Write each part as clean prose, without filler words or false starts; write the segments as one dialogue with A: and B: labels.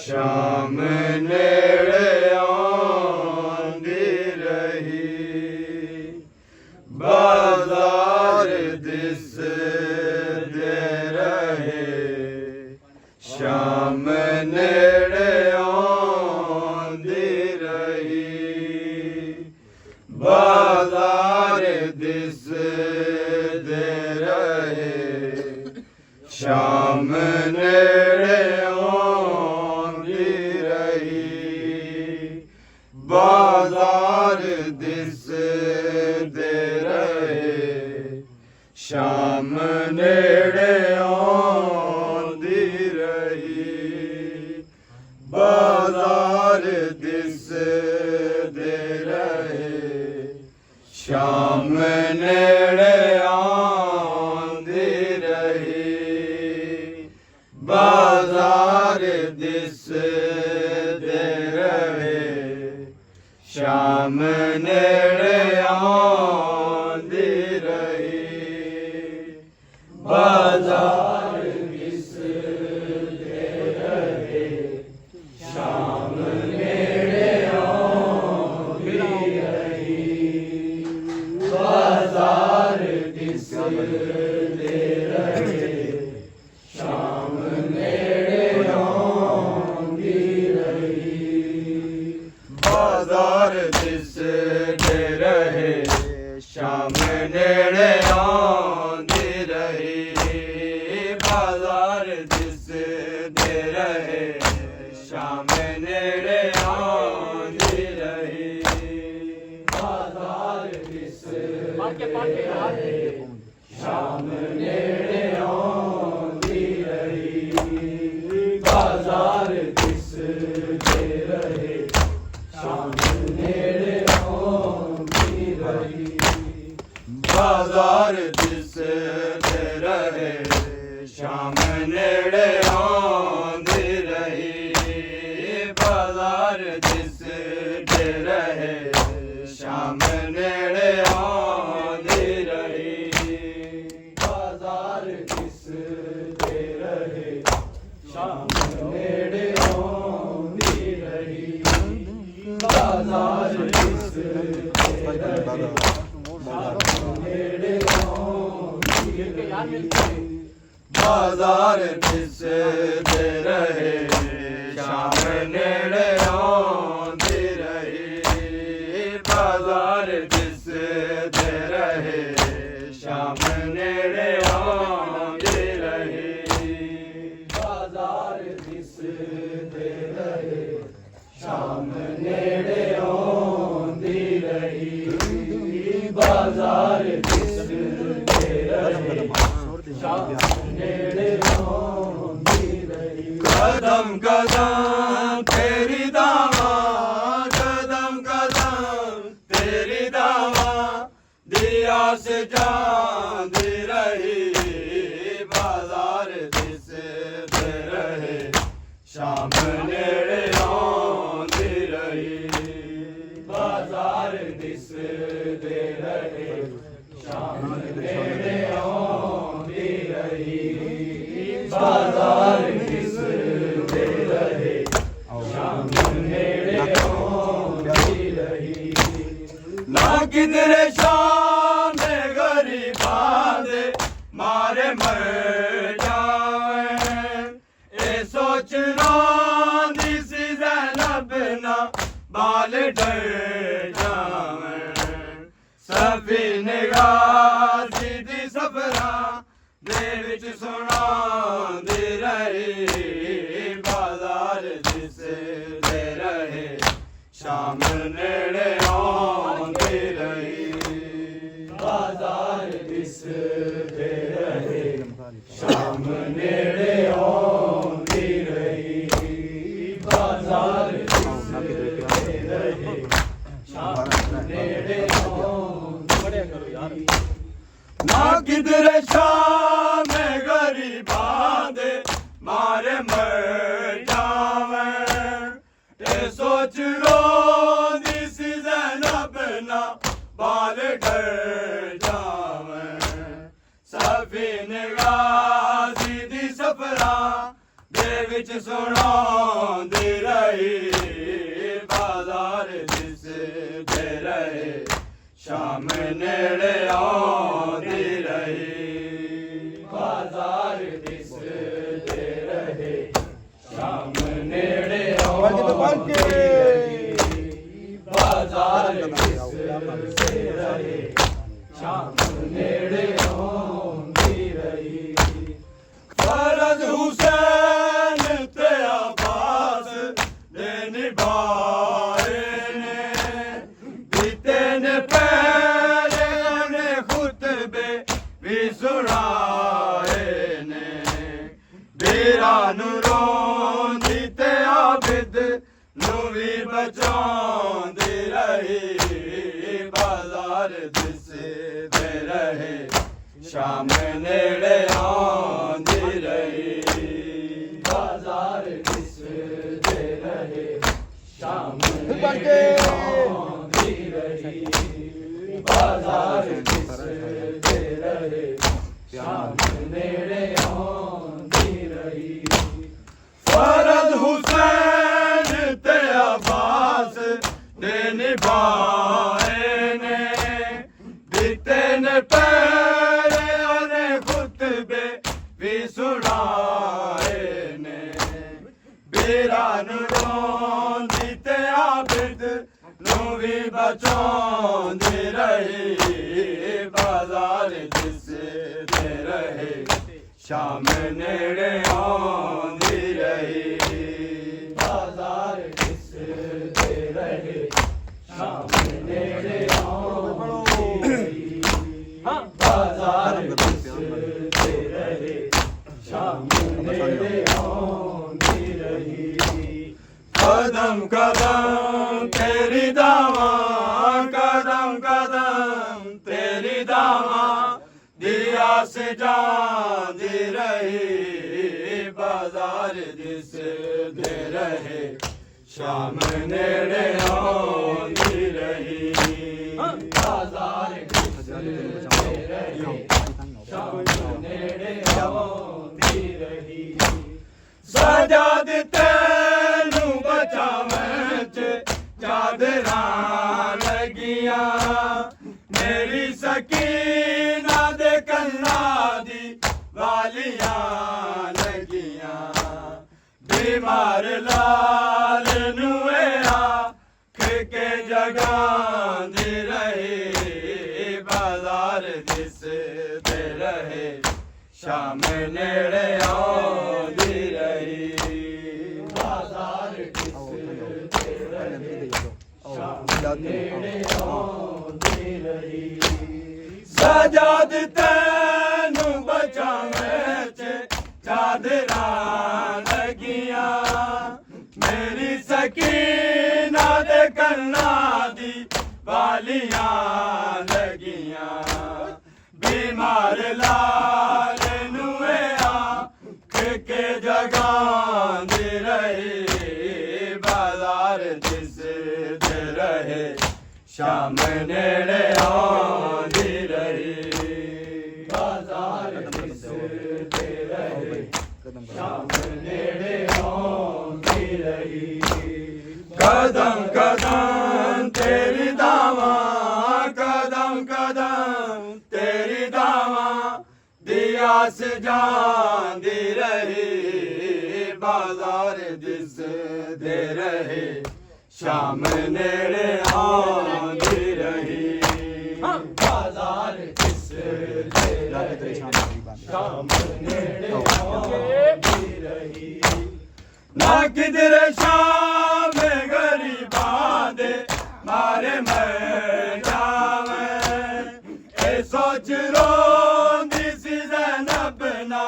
A: शाम नेड़े आंदी रही बाजार दिसदे रहे शाम नेड़े आंदी रही बाजार दिसदे रहे शाम नेड़े बाजार दिसदे रहे शाम नेड़े आंदी रही बाजार दिसदे रहे शाम नेड़े आंदी रही बाजार दिसदे रहे शाम नेड़े आंदी रही बाजार दिसदे रहे शाम नेड़े आंदी रही बाजार दिसदे रहे शाम नेड़े आंदी रही बाजार दिसदे रहे शाम नेड़े आंदी रही बाजार दिसदे रहे शाम नेड़े आंदी रही बाजार दिसदे रहे शाम नेड़े आंदी रही बाजार दिसदे रहे शाम नेड़े आंदी रही बाजार दिसदे रहे शाम नेड़े आंदी रही बाजार दिसदे रहे शाम नेड़े आंदी रही बाजार दिसदे रहे शाम नेड़े आंदी रही बाजार दिसदे रहे शाम नेड़े आंदी रही बाजार दिसदे रहे शाम नेड़े आंदी रही बाजार दिसदे रहे शाम नेड़े आंदी रही बाजार दिसदे रहे शाम नेड़े आंदी रही बाजार दिसदे रहे शाम नेड़े आंदी रही कदम कदम तेरी दावा कदम कदम तेरी दावा दिया से जांदी रही बाजार दिसदे रहे शाम नेड़े आंदी रही बाजार दिसदे रहे शाम नेड़े आंदी रही बाजार दिसदे रहे शाम नेड़े आंदी रही ना किधरे शाम गरीबा दे मारे मर जाए ए सोच रोंदी सी ज़ैनब ना बाल डर जावन सभी निगाह सीधी सफरा दे विच सुनांदी रही बाजार दिसदे रहे शाम नेड़े आंदी रही बाजार दिसदे रहे शाम नेड़े आंदी रही बाजार दिसदे रहे शाम नेड़े आंदी रही ना किधर शाम गरीबां दे मारे मर जावें ते सोच रोंदी सी ज़ैनब ना बाल डर जावें सभी निगाह सीधी सफरा दे विच सुनांदी रही बाजार दिसदे रहे शाम नेड़े आंदी रही बाजार दिसदे रहे शाम नेड़े आंदी रही बाजार दिसदे रहे शाम नेड़े आंदी रही फरज हुसैन ते अब्बास दे निभाए ने बीते ने पहले ने खुतबे भी सुनाए ने बीरानु रोंदी ते आबिद नू भी बचांदी रही बाजार दिसदे रहे शाम नेड़े आंदी रही बाजार दिसदे रहे शाम नेड़े आंदी रही बाजार दिसदे रहे शाम नेड़े आंदी रही फरज हुसैन ते अब्बास दे निभाए ने बीते ने पहले ने खुतबे भी सुनाए ने बीरानु रोंदी ते आबिद नू भी बचांदी रही बाजार दिसदे रहे शाम नेड़े आंदी रही बाजार दिसदे रहे शाम नेड़े आंदी रही बाजार दिसदे रहे शाम नेड़े आंदी रही कदम कदम तेरी दावा कदम कदम तेरी दावा दिया से जांदी रही बाजार दिसदे रहे शाम नेड़े आंदी रही बाजार दिसदे रहे शाम नेड़े आंदी रही सजाद तैनू बचावें च चादरां लगियां मेरी सकीना दे कन्ना दी वालियां लगियां बीमार लाल नुए आँख के जगांदी रही बाजार दिसदे रहे शाम नेड़े आंदी रही बाजार दिसदे रहे शाम नेड़े आंदी रही सजाद तैनू बचावें च चादरां लगियां मेरी सकीना दे कन्ना दी वालियां लगियां बीमार लाल नुए आँख के जगांदी रही बाजार दिसदे रहे शाम नेड़े आंदी रही बाजार दिसदे रहे शाम नेड़े आंदी रही कदम कदम तेरी दावा कदम कदम तेरी दावा दिया से जांदी रही बाजार दिसदे रहे ਸ਼ਾਮ ਨੇੜੇ ਆਉਂਦੀ ਰਹੀ ਬਾਜ਼ਾਰ ਦਿਸਦੇ ਰਹੇ ਸ਼ਾਮ ਨੇੜੇ ਆਉਂਦੀ ਰਹੀ ਨਾ ਕਿਧਰੇ ਸ਼ਾਮ ਗਰੀਬਾਂ ਦੇ ਮਾਰੇ ਮੈਂ ਜਾਵੇਂ ਇਹ ਸੋਚ ਰੋਂਦੀ ਸੀ ਜ਼ੈਨਬ ਨਾ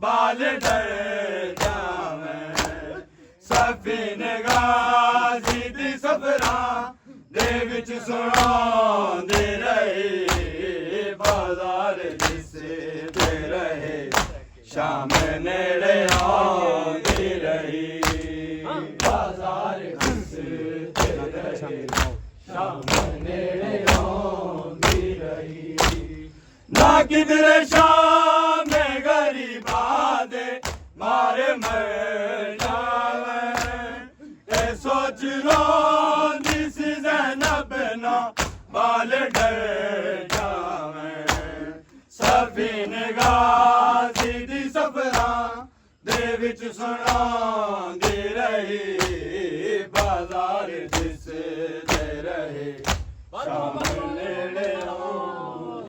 A: ਬਾਲ ਡਰ ਜਾਵੇਂ ਸਫੀਨ ਗਾਜ਼ੀ ਦੀ ਸਫਰਾਂ ਦੇ ਵਿੱਚ ਸੁਣਾਉਂਦੇ ਰਹੇ ਬਾਜ਼ਾਰ ਦਿਸਦੇ ਰਹੇ ਸ਼ਾਮ ਨੇੜੇ ਆਉਂਦੀ ਰਹੀ ਬਾਜ਼ਾਰ ਦਿਸਦੇ ਰਹੇ ਸ਼ਾਮ ਨੇੜੇ ਆਉਂਦੀ ਰਹੀ ਨਾ ਕਿਧਰੇ ਸ਼ਾਮ ਗਰੀਬਾਂ ਦੇ ਮਾਰੇ ਮਰ ਜਾਵੇਂ ਇਹ ਸੋਚ ਰੋਂਦੀ ਸੀ ਜ਼ੈਨਬ ਨਾ ਬਾਲ ਡਰ ਜਾਵੇਂ ਸਫੀਨ ਗਾਜ਼ੀ ਦੀ ਸਫਰਾਂ ਦੇ ਵਿੱਚ ਸੁਣਾਉਂਦੀ ਰਹੀ ਬਾਜ਼ਾਰ ਦਿਸਦੇ ਰਹੇ ਸ਼ਾਮ